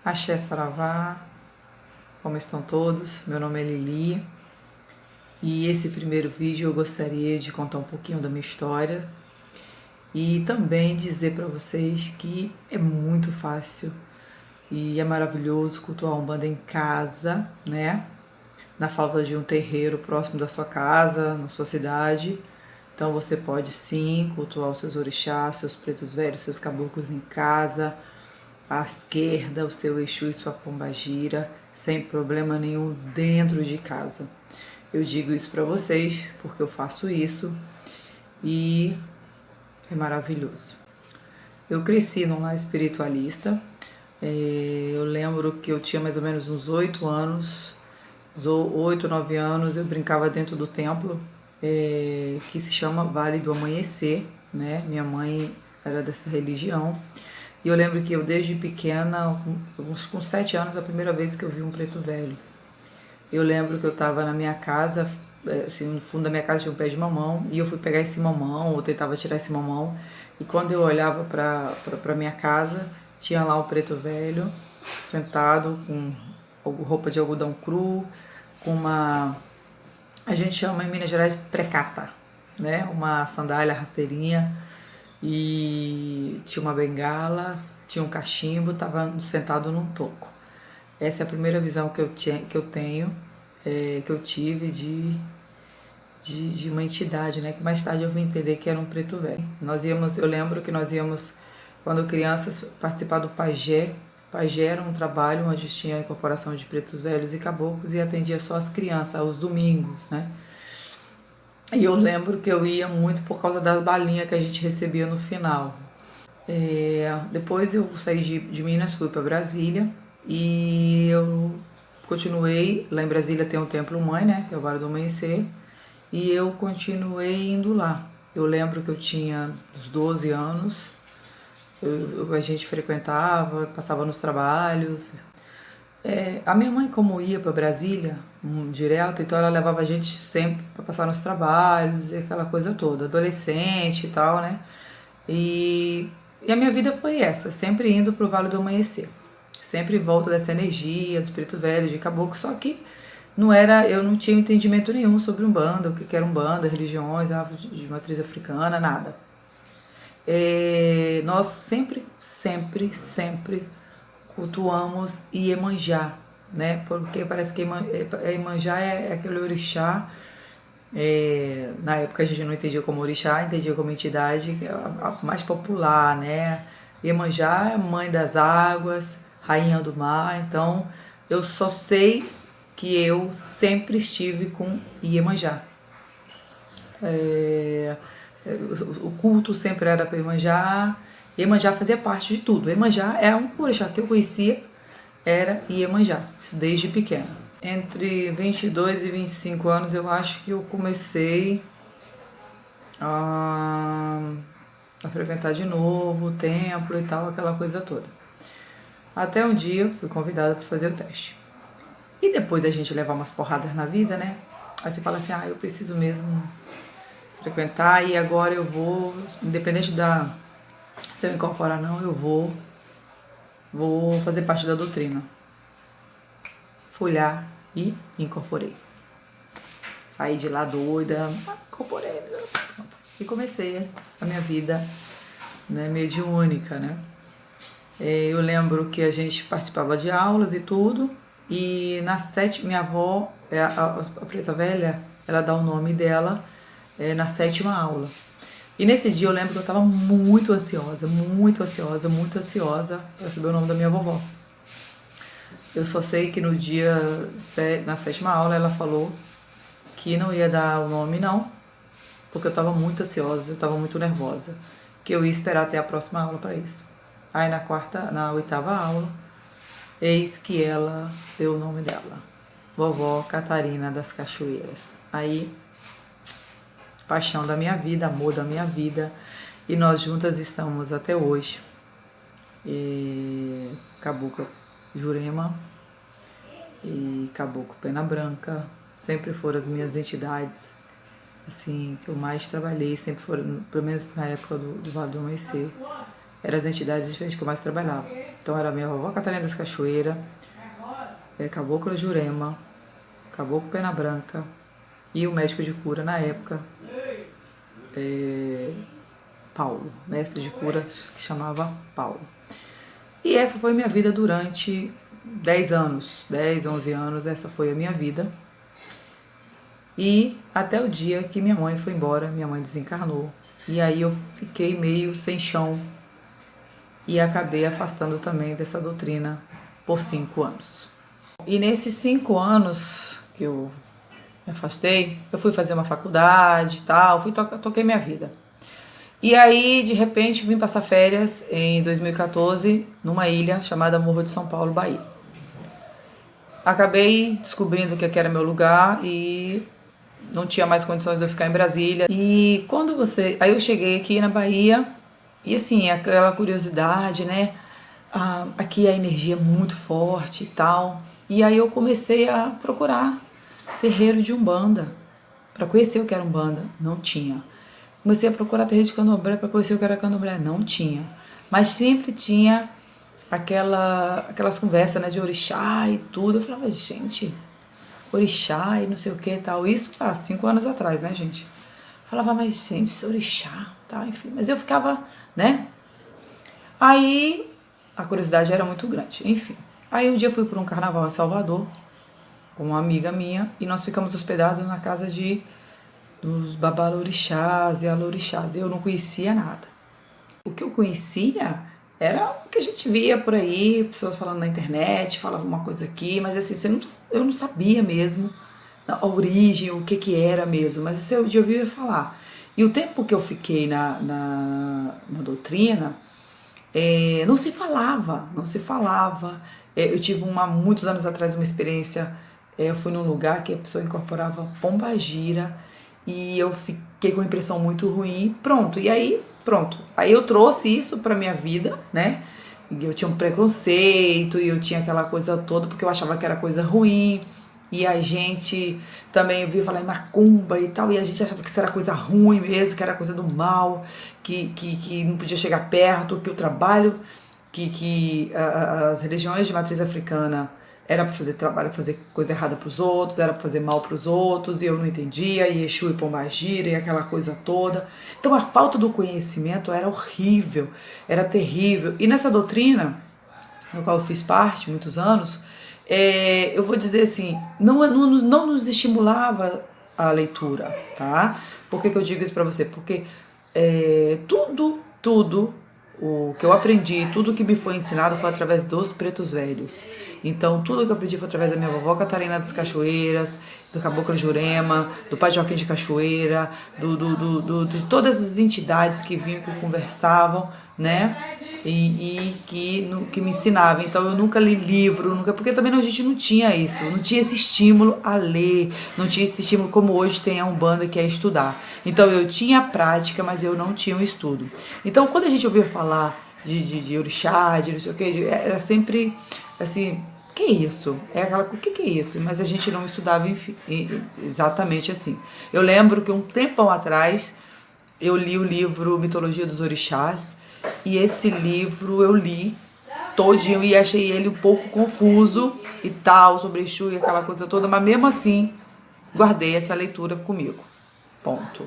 Axé Saravá, como estão todos? Meu nome é Lili e esse primeiro vídeo eu gostaria de contar um pouquinho da minha história e também dizer para vocês que é muito fácil e é maravilhoso cultuar a Umbanda em casa, né? Na falta de um terreiro próximo da sua casa, na sua cidade. Então você pode sim cultuar os seus orixás, seus pretos velhos, seus caboclos em casa, à esquerda, o seu Exu e sua pombagira, sem problema nenhum dentro de casa. Eu digo isso para vocês porque eu faço isso e é maravilhoso. Eu cresci num lar espiritualista. Eu lembro que eu tinha mais ou menos uns 8 anos, 8, 9 anos, eu brincava dentro do templo, que se chama Vale do Amanhecer, né? Minha mãe era dessa religião. E eu lembro que eu, desde pequena, com 7 anos, a primeira vez que eu vi um preto velho. Eu lembro que eu estava na minha casa, assim, no fundo da minha casa tinha um pé de mamão, e eu fui pegar esse mamão, ou tentava tirar esse mamão, e quando eu olhava para minha casa, tinha lá um preto velho, sentado, com roupa de algodão cru, com uma... A gente chama em Minas Gerais precata, né? Uma sandália rasteirinha, e tinha uma bengala, tinha um cachimbo, estava sentado num toco. Essa é a primeira visão que eu tenho, que eu tive de uma entidade, né? Que mais tarde eu vim entender que era um preto velho. Eu lembro que nós íamos, quando crianças, participar do pajé. Pajé era um trabalho onde tinha a incorporação de pretos velhos e caboclos e atendia só as crianças, aos domingos, né? E eu lembro que eu ia muito por causa das balinhas que a gente recebia no final. Depois eu saí de Minas, fui para Brasília e eu continuei. Lá em Brasília tem o Templo Mãe, né, que é o Vale do Amanhecer, e eu continuei indo lá. Eu lembro que eu tinha uns 12 anos, a gente frequentava, passava nos trabalhos. A minha mãe, como ia para Brasília direto, então ela levava a gente sempre para passar nos trabalhos e aquela coisa toda, adolescente e tal, né? E a minha vida foi essa, sempre indo pro Vale do Amanhecer. Sempre em volta dessa energia, do espírito velho, de caboclo, só que eu não tinha entendimento nenhum sobre Umbanda, o que era Umbanda, religiões, de matriz africana, nada. Nós sempre cultuamos Iemanjá, né? Porque parece que Iemanjá é aquele orixá. Na época a gente não entendia como orixá, entendia como entidade, que é a mais popular, né? Iemanjá é mãe das águas, rainha do mar, então eu só sei que eu sempre estive com Iemanjá. O culto sempre era para Iemanjá. Iemanjá fazia parte de tudo. Iemanjá é um orixá que eu conhecia, era Iemanjá, desde pequena. Entre 22 e 25 anos eu acho que eu comecei a frequentar de novo o templo e tal, aquela coisa toda. Até um dia fui convidada para fazer o teste. E depois da gente levar umas porradas na vida, né? Aí você fala assim, eu preciso mesmo frequentar e agora eu vou, independente se eu incorporar não, eu vou fazer parte da doutrina. Fui lá e incorporei. Saí de lá doida, incorporei, pronto. E comecei a minha vida, né, mediúnica, né? Eu lembro que a gente participava de aulas e tudo, e minha avó, a Preta Velha, ela dá o nome dela na 7ª aula. E nesse dia eu lembro que eu estava muito ansiosa para saber o nome da minha vovó. Eu só sei que no dia, na 7ª aula, ela falou que não ia dar o nome não, porque eu estava muito ansiosa, eu estava muito nervosa, que eu ia esperar até a próxima aula para isso. Aí na 8ª aula, eis que ela deu o nome dela, Vovó Catarina das Cachoeiras. Aí, paixão da minha vida, amor da minha vida, e nós juntas estamos até hoje. Caboclo Jurema e Caboclo Pena Branca sempre foram as minhas entidades, assim, que eu mais trabalhei, sempre foram, pelo menos na época do Vale do Amanhecer, eram as entidades diferentes que eu mais trabalhava. Então era minha vovó Catarina das Cachoeiras, Caboclo Jurema, Caboclo Pena Branca e o médico de cura na época, Paulo, mestre de cura que chamava Paulo. E essa foi minha vida durante 10 anos, 10, 11 anos, essa foi a minha vida. E até o dia que minha mãe foi embora, minha mãe desencarnou. E aí eu fiquei meio sem chão e acabei afastando também dessa doutrina por 5 anos. E nesses 5 anos que eu me afastei, eu fui fazer uma faculdade e tal, toquei minha vida. E aí, de repente, vim passar férias em 2014 numa ilha chamada Morro de São Paulo, Bahia. Acabei descobrindo que aqui era meu lugar e não tinha mais condições de eu ficar em Brasília. E quando aí eu cheguei aqui na Bahia e assim, aquela curiosidade, né? Aqui a energia é muito forte e tal. E aí eu comecei a procurar terreiro de Umbanda para conhecer o que era Umbanda. Não tinha. Comecei a procurar terreiro de Candomblé para conhecer o que era Candomblé. Não tinha. Mas sempre tinha aquelas conversas, né, de orixá e tudo. Eu falava, gente, orixá e não sei o que e tal. Isso há 5 anos atrás, né, gente? Eu falava, mas gente, isso é orixá, tá, enfim. Mas eu ficava, né? Aí a curiosidade era muito grande, enfim. Aí um dia eu fui para um carnaval em Salvador com uma amiga minha e nós ficamos hospedados na casa dos babalorixás e alorixás. Eu não conhecia nada. O que eu conhecia era o que a gente via por aí, pessoas falando na internet, falavam uma coisa aqui, mas assim, eu não sabia mesmo a origem, o que era mesmo, mas assim, eu ouvia falar. E o tempo que eu fiquei na doutrina, não se falava. Eu tive muitos anos atrás uma experiência, eu fui num lugar que a pessoa incorporava pombagira e eu fiquei com uma impressão muito ruim, Aí eu trouxe isso pra minha vida, né? E eu tinha um preconceito e eu tinha aquela coisa toda porque eu achava que era coisa ruim. E a gente também ouvia falar em macumba e tal, e a gente achava que isso era coisa ruim mesmo, que era coisa do mal, que não podia chegar perto, que o trabalho, que as religiões de matriz africana era para fazer trabalho, fazer coisa errada para os outros, era para fazer mal para os outros, e eu não entendia, e Exu e Pombagira e aquela coisa toda. Então a falta do conhecimento era horrível, era terrível. E nessa doutrina, no qual eu fiz parte muitos anos, eu vou dizer assim, não nos estimulava a leitura, tá? Por que eu digo isso para você? Porque tudo o que eu aprendi, tudo que me foi ensinado foi através dos pretos velhos. Então, tudo que eu aprendi foi através da minha vovó Catarina das Cachoeiras, do Caboclo Jurema, do Pai Joaquim de Cachoeira, de todas as entidades que vinham, que conversavam, né? E que me ensinavam. Então, eu nunca li livro, porque também a gente não tinha isso, não tinha esse estímulo a ler, não tinha esse estímulo como hoje tem a Umbanda, que é estudar. Então, eu tinha a prática, mas eu não tinha o estudo. Então, quando a gente ouvia falar de orixá, de não sei o que, era sempre assim, que isso? O que é isso? Mas a gente não estudava exatamente assim. Eu lembro que um tempão atrás eu li o livro Mitologia dos Orixás, e esse livro eu li todinho e achei ele um pouco confuso e tal, sobre Exu e aquela coisa toda, mas mesmo assim guardei essa leitura comigo. Ponto.